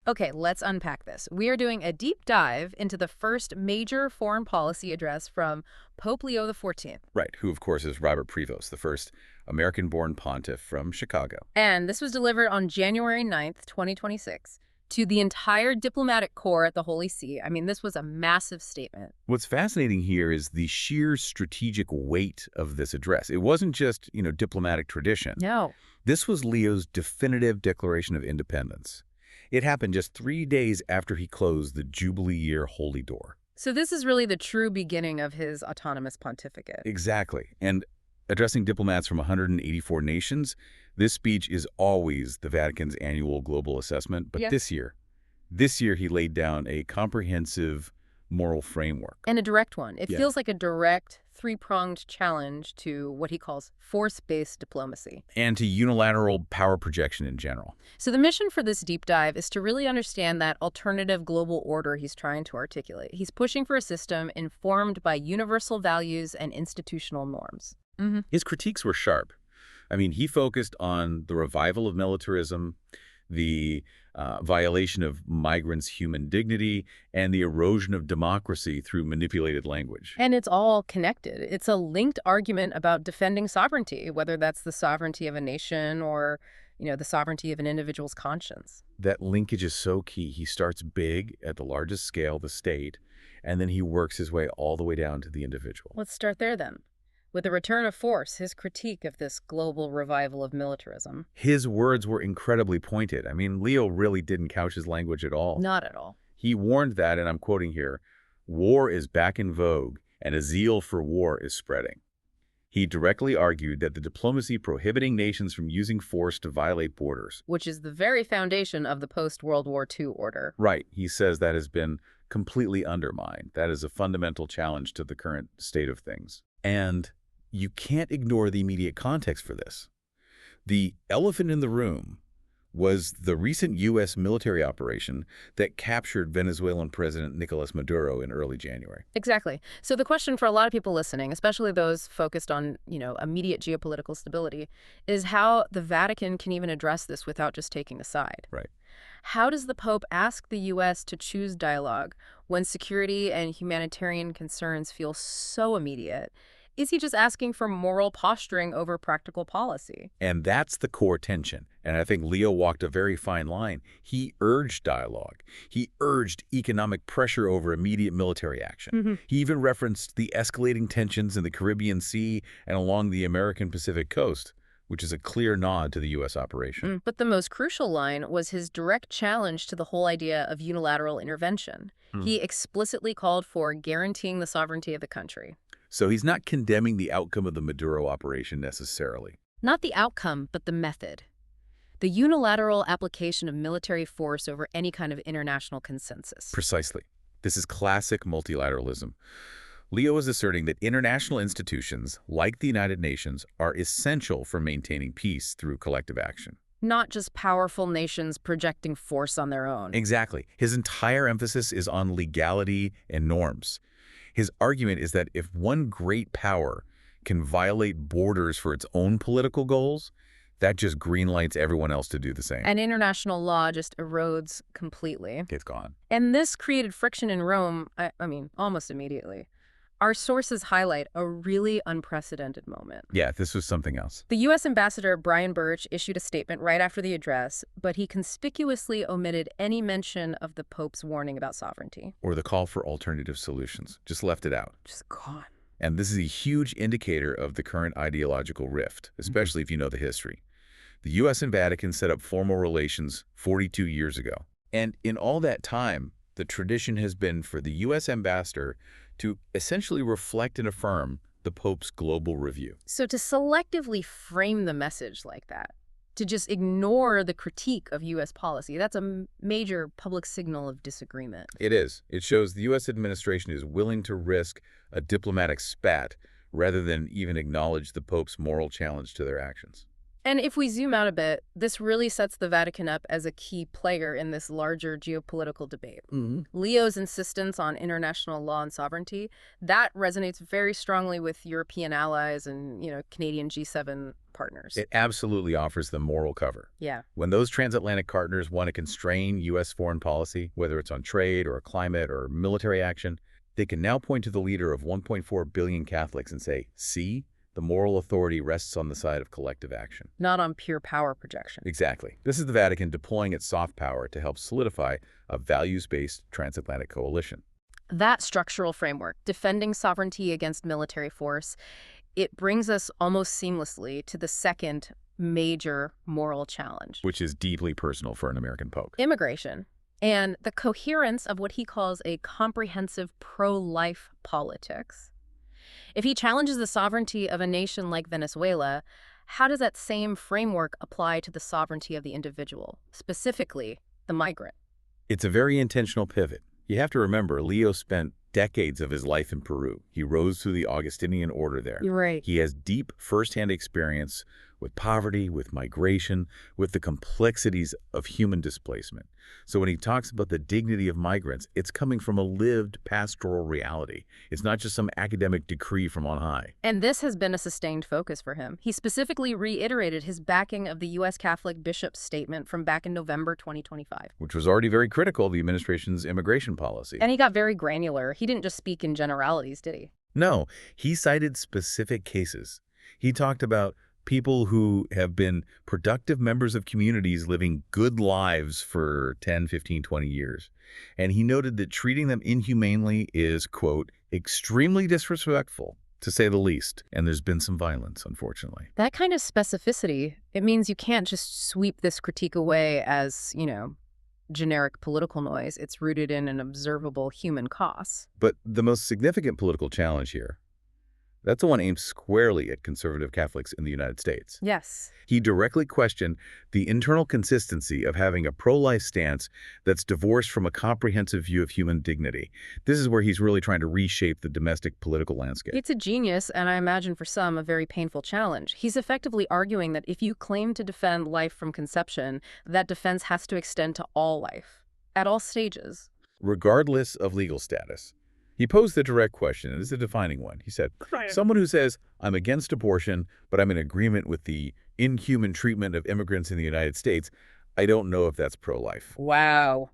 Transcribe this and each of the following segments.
Okay, let's unpack this. We are doing a deep dive into the first major foreign policy address from Pope Leo XIV. Right, who of course is Robert Prevost, the first American-born pontiff from Chicago. And this was delivered on January 9th, 2026, to the entire diplomatic corps at the Holy See. I mean, this was a massive statement. What's fascinating here is the sheer strategic weight of this address. It wasn't just, diplomatic tradition. No. This was Leo's definitive declaration of independence. It happened just 3 days after he closed the Jubilee Year Holy Door. So this is really the true beginning of his autonomous pontificate. Exactly. And addressing diplomats from 184 nations, this speech is always the Vatican's annual global assessment. But Yeah. this year he laid down a comprehensive moral framework. And a direct one. It Yeah. feels like a direct, three-pronged challenge to what he calls force-based diplomacy. And to unilateral power projection in general. So the mission for this deep dive is to really understand that alternative global order he's trying to articulate. He's pushing for a system informed by universal values and institutional norms. His critiques were sharp. I mean, he focused on the revival of militarism, the violation of migrants' human dignity, and the erosion of democracy through manipulated language. And it's all connected. It's a linked argument about defending sovereignty, whether that's the sovereignty of a nation or, the sovereignty of an individual's conscience. That linkage is so key. He starts big at the largest scale, the state, and then he works his way all the way down to the individual. Let's start there then. With the return of force, his critique of this global revival of militarism. His words were incredibly pointed. I mean, Leo really didn't couch his language at all. Not at all. He warned that, and I'm quoting here, war is back in vogue and a zeal for war is spreading. He directly argued that the diplomacy prohibiting nations from using force to violate borders. Which is the very foundation of the post-World War II order. Right. He says that has been completely undermined. That is a fundamental challenge to the current state of things. And you can't ignore the immediate context for this. The elephant in the room was the recent U.S. military operation that captured Venezuelan President Nicolas Maduro in early January. Exactly. So the question for a lot of people listening, especially those focused on, immediate geopolitical stability, is how the Vatican can even address this without just taking a side. Right. How does the Pope ask the U.S. to choose dialogue when security and humanitarian concerns feel so immediate? Is he just asking for moral posturing over practical policy? And that's the core tension. And I think Leo walked a very fine line. He urged dialogue. He urged economic pressure over immediate military action. He even referenced the escalating tensions in the Caribbean Sea and along the American Pacific coast, which is a clear nod to the U.S. operation. But the most crucial line was his direct challenge to the whole idea of unilateral intervention. He explicitly called for guaranteeing the sovereignty of the country. So he's not condemning the outcome of the Maduro operation necessarily. Not the outcome, but the method. The unilateral application of military force over any kind of international consensus. Precisely. This is classic multilateralism. Leo is asserting that international institutions, like the United Nations, are essential for maintaining peace through collective action. Not just powerful nations projecting force on their own. Exactly. His entire emphasis is on legality and norms. His argument is that if one great power can violate borders for its own political goals, that just greenlights everyone else to do the same. And international law just erodes completely. It's gone. And this created friction in Rome, almost immediately. Our sources highlight a really unprecedented moment. Yeah, this was something else. The U.S. Ambassador Brian Birch issued a statement right after the address, but he conspicuously omitted any mention of the Pope's warning about sovereignty. Or the call for alternative solutions. Just left it out. Just gone. And this is a huge indicator of the current ideological rift, especially if you know the history. The U.S. and Vatican set up formal relations 42 years ago. And in all that time, the tradition has been for the U.S. ambassador to essentially reflect and affirm the Pope's global review. So to selectively frame the message like that, to just ignore the critique of U.S. policy, that's a major public signal of disagreement. It is. It shows the U.S. administration is willing to risk a diplomatic spat rather than even acknowledge the Pope's moral challenge to their actions. And if we zoom out a bit, this really sets the Vatican up as a key player in this larger geopolitical debate. Hmm. Leo's insistence on international law and sovereignty, that resonates very strongly with European allies and, Canadian G7 partners. It absolutely offers them moral cover. Yeah. When those transatlantic partners want to constrain U.S. foreign policy, whether it's on trade or climate or military action, they can now point to the leader of 1.4 billion Catholics and say, see, the moral authority rests on the side of collective action. Not on pure power projection. Exactly. This is the Vatican deploying its soft power to help solidify a values-based transatlantic coalition. That structural framework, defending sovereignty against military force, it brings us almost seamlessly to the second major moral challenge. Which is deeply personal for an American pope. Immigration. And the coherence of what he calls a comprehensive pro-life politics. If he challenges the sovereignty of a nation like Venezuela, how does that same framework apply to the sovereignty of the individual, specifically the migrant? It's a very intentional pivot. You have to remember, Leo spent decades of his life in Peru. He rose through the Augustinian order there. You're right. He has deep firsthand experience with poverty, with migration, with the complexities of human displacement. So when he talks about the dignity of migrants, it's coming from a lived pastoral reality. It's not just some academic decree from on high. And this has been a sustained focus for him. He specifically reiterated his backing of the U.S. Catholic bishop's statement from back in November 2025. Which was already very critical of the administration's immigration policy. And he got very granular. He didn't just speak in generalities, did he? No, he cited specific cases. He talked about people who have been productive members of communities living good lives for 10, 15, 20 years. And he noted that treating them inhumanely is, quote, extremely disrespectful, to say the least. And there's been some violence, unfortunately. That kind of specificity, it means you can't just sweep this critique away as, generic political noise. It's rooted in an observable human cost. But the most significant political challenge here, that's the one aimed squarely at conservative Catholics in the United States. Yes. He directly questioned the internal consistency of having a pro-life stance that's divorced from a comprehensive view of human dignity. This is where he's really trying to reshape the domestic political landscape. It's a genius, and I imagine for some a very painful challenge. He's effectively arguing that if you claim to defend life from conception, that defense has to extend to all life, at all stages. Regardless of legal status. He posed the direct question, and this is a defining one. He said, someone who says, I'm against abortion, but I'm in agreement with the inhuman treatment of immigrants in the United States, I don't know if that's pro-life. Wow.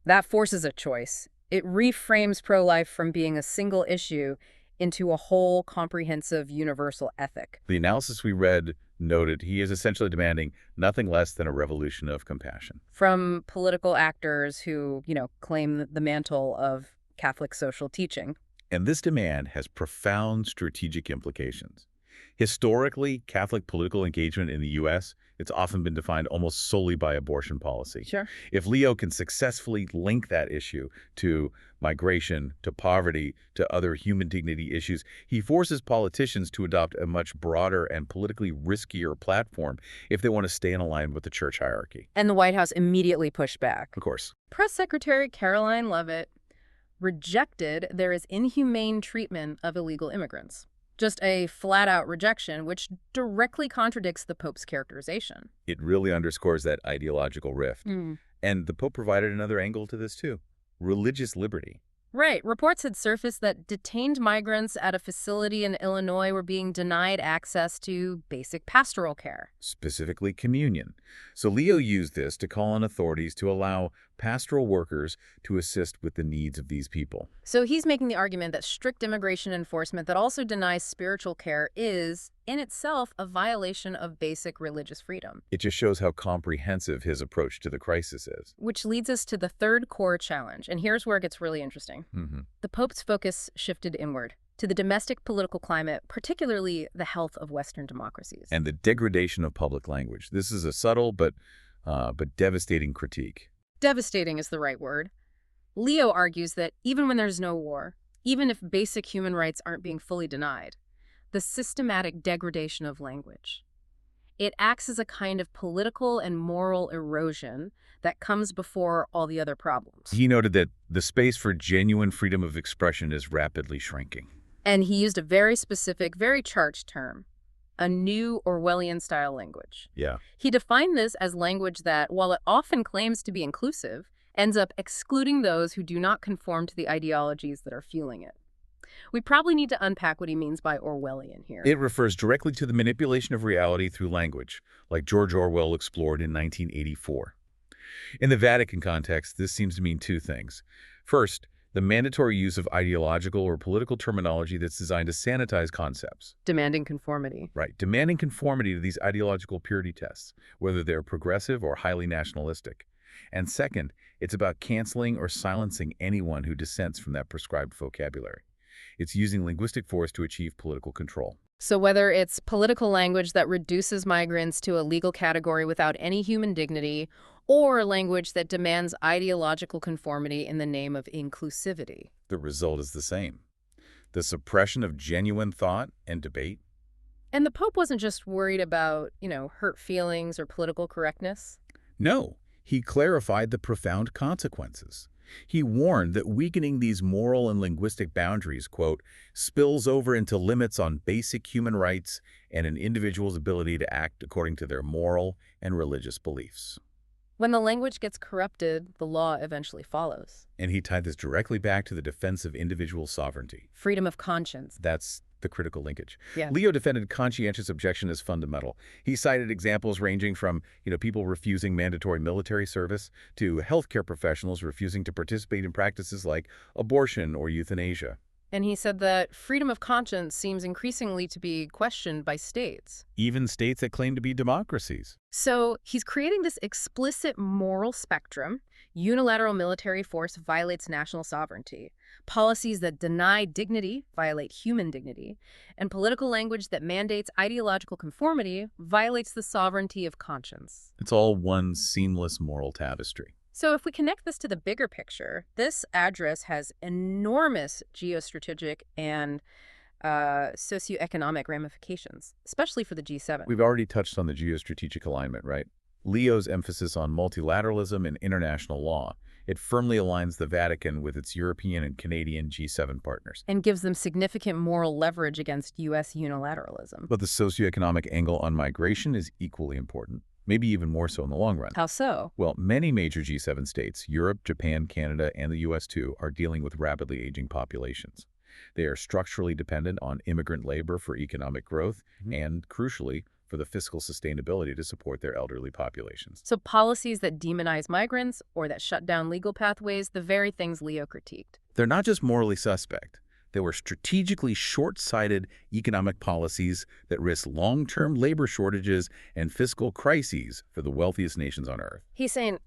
That forces a choice. It reframes pro-life from being a single issue into a whole, comprehensive, universal ethic. The analysis we read noted he is essentially demanding nothing less than a revolution of compassion. From political actors who, claim the mantle of Catholic social teaching. And this demand has profound strategic implications. Historically, Catholic political engagement in the U.S., it's often been defined almost solely by abortion policy. Sure. If Leo can successfully link that issue to migration, to poverty, to other human dignity issues, he forces politicians to adopt a much broader and politically riskier platform if they want to stay in line with the church hierarchy. And the White House immediately pushed back. Of course. Press Secretary Caroline Leavitt rejected there is inhumane treatment of illegal immigrants. Just a flat-out rejection, which directly contradicts the Pope's characterization. It really underscores that ideological rift. Mm. And the Pope provided another angle to this too. Religious liberty. Right. Reports had surfaced that detained migrants at a facility in Illinois were being denied access to basic pastoral care. Specifically communion. So Leo used this to call on authorities to allow pastoral workers to assist with the needs of these people. So he's making the argument that strict immigration enforcement that also denies spiritual care is, in itself, a violation of basic religious freedom. It just shows how comprehensive his approach to the crisis is. Which leads us to the third core challenge, and here's where it gets really interesting. The Pope's focus shifted inward, to the domestic political climate, particularly the health of Western democracies. And the degradation of public language. This is a subtle but devastating critique. Devastating is the right word. Leo argues that even when there's no war, even if basic human rights aren't being fully denied, the systematic degradation of language, it acts as a kind of political and moral erosion that comes before all the other problems. He noted that the space for genuine freedom of expression is rapidly shrinking. And he used a very specific, very charged term, a new Orwellian-style language. Yeah. He defined this as language that, while it often claims to be inclusive, ends up excluding those who do not conform to the ideologies that are fueling it. We probably need to unpack what he means by Orwellian here. It refers directly to the manipulation of reality through language, like George Orwell explored in 1984. In the Vatican context, this seems to mean two things. First, the mandatory use of ideological or political terminology that's designed to sanitize concepts. Demanding conformity. Right, demanding conformity to these ideological purity tests, whether they're progressive or highly nationalistic. And second, it's about canceling or silencing anyone who dissents from that prescribed vocabulary. It's using linguistic force to achieve political control. So whether it's political language that reduces migrants to a legal category without any human dignity, or language that demands ideological conformity in the name of inclusivity. The result is the same. The suppression of genuine thought and debate. And the Pope wasn't just worried about, hurt feelings or political correctness. No, he clarified the profound consequences. He warned that weakening these moral and linguistic boundaries, quote, spills over into limits on basic human rights and an individual's ability to act according to their moral and religious beliefs. When the language gets corrupted, the law eventually follows. And he tied this directly back to the defense of individual sovereignty. Freedom of conscience. That's the critical linkage. Yeah. Leo defended conscientious objection as fundamental. He cited examples ranging from, people refusing mandatory military service to healthcare professionals refusing to participate in practices like abortion or euthanasia. And he said that freedom of conscience seems increasingly to be questioned by states. Even states that claim to be democracies. So he's creating this explicit moral spectrum. Unilateral military force violates national sovereignty. Policies that deny dignity violate human dignity. And political language that mandates ideological conformity violates the sovereignty of conscience. It's all one seamless moral tapestry. So if we connect this to the bigger picture, this address has enormous geostrategic and socioeconomic ramifications, especially for the G7. We've already touched on the geostrategic alignment, right? Leo's emphasis on multilateralism and international law. It firmly aligns the Vatican with its European and Canadian G7 partners. And gives them significant moral leverage against U.S. unilateralism. But the socioeconomic angle on migration is equally important. Maybe even more so in the long run. How so? Well, many major G7 states, Europe, Japan, Canada, and the U.S. too, are dealing with rapidly aging populations. They are structurally dependent on immigrant labor for economic growth and, crucially, for the fiscal sustainability to support their elderly populations. So policies that demonize migrants or that shut down legal pathways, the very things Leo critiqued. They're not just morally suspect. They were strategically short-sighted economic policies that risk long-term labor shortages and fiscal crises for the wealthiest nations on Earth. He's saying,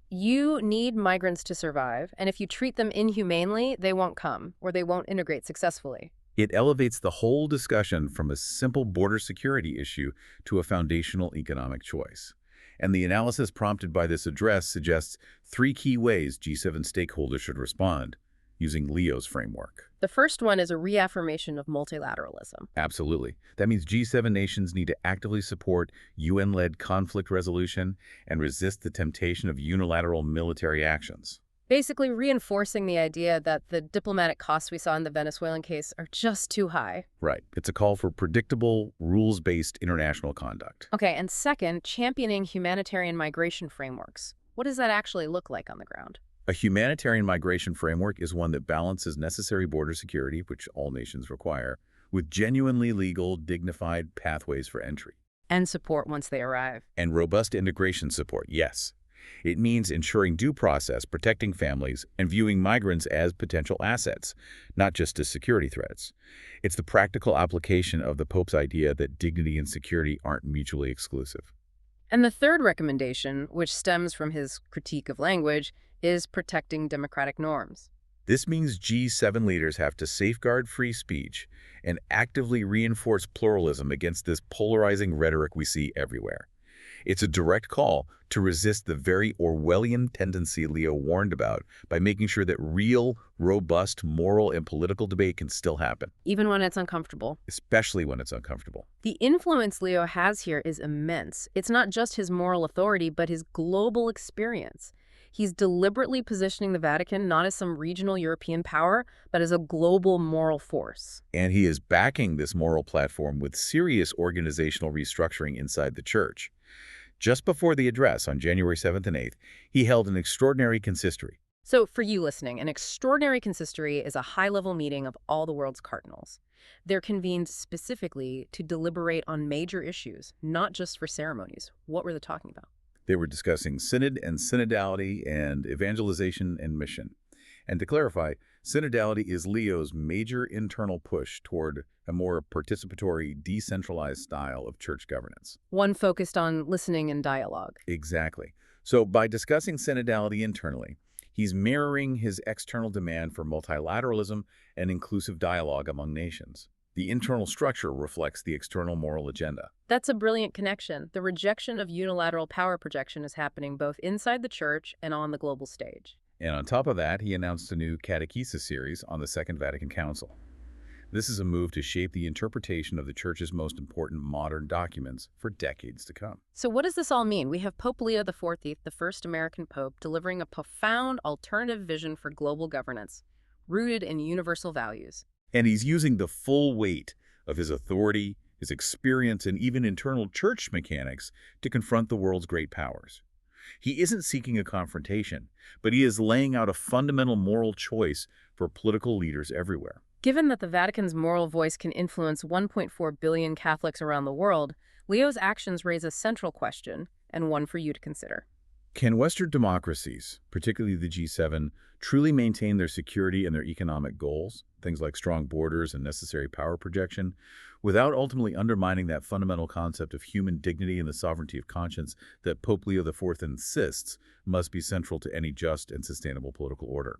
you need migrants to survive, and if you treat them inhumanely, they won't come, or they won't integrate successfully. It elevates the whole discussion from a simple border security issue to a foundational economic choice. And the analysis prompted by this address suggests 3 key ways G7 stakeholders should respond, using Leo's framework. The first one is a reaffirmation of multilateralism. Absolutely. That means G7 nations need to actively support UN-led conflict resolution and resist the temptation of unilateral military actions. Basically reinforcing the idea that the diplomatic costs we saw in the Venezuelan case are just too high. Right. It's a call for predictable, rules-based international conduct. Okay, and second, championing humanitarian migration frameworks. What does that actually look like on the ground? A humanitarian migration framework is one that balances necessary border security, which all nations require, with genuinely legal, dignified pathways for entry. And support once they arrive. And robust integration support, yes. It means ensuring due process, protecting families, and viewing migrants as potential assets, not just as security threats. It's the practical application of the Pope's idea that dignity and security aren't mutually exclusive. And the third recommendation, which stems from his critique of language, is protecting democratic norms. This means G7 leaders have to safeguard free speech and actively reinforce pluralism against this polarizing rhetoric we see everywhere. It's a direct call to resist the very Orwellian tendency Leo warned about by making sure that real, robust moral and political debate can still happen. Even when it's uncomfortable. Especially when it's uncomfortable. The influence Leo has here is immense. It's not just his moral authority, but his global experience. He's deliberately positioning the Vatican not as some regional European power, but as a global moral force. And he is backing this moral platform with serious organizational restructuring inside the church. Just before the address on January 7th and 8th, he held an extraordinary consistory. So, for you listening, an extraordinary consistory is a high-level meeting of all the world's cardinals. They're convened specifically to deliberate on major issues, not just for ceremonies. What were they talking about? They were discussing synod and synodality and evangelization and mission. And to clarify, synodality is Leo's major internal push toward a more participatory, decentralized style of church governance. One focused on listening and dialogue. Exactly. So by discussing synodality internally, he's mirroring his external demand for multilateralism and inclusive dialogue among nations. The internal structure reflects the external moral agenda. That's a brilliant connection. The rejection of unilateral power projection is happening both inside the church and on the global stage. And on top of that, he announced a new catechesis series on the Second Vatican Council. This is a move to shape the interpretation of the Church's most important modern documents for decades to come. So what does this all mean? We have Pope Leo XIV, the first American pope, delivering a profound alternative vision for global governance, rooted in universal values. And he's using the full weight of his authority, his experience, and even internal church mechanics to confront the world's great powers. He isn't seeking a confrontation, but he is laying out a fundamental moral choice for political leaders everywhere. Given that the Vatican's moral voice can influence 1.4 billion Catholics around the world, Leo's actions raise a central question, and one for you to consider. Can Western democracies, particularly the G7, truly maintain their security and their economic goals, things like strong borders and necessary power projection, without ultimately undermining that fundamental concept of human dignity and the sovereignty of conscience that Pope Leo IV insists must be central to any just and sustainable political order?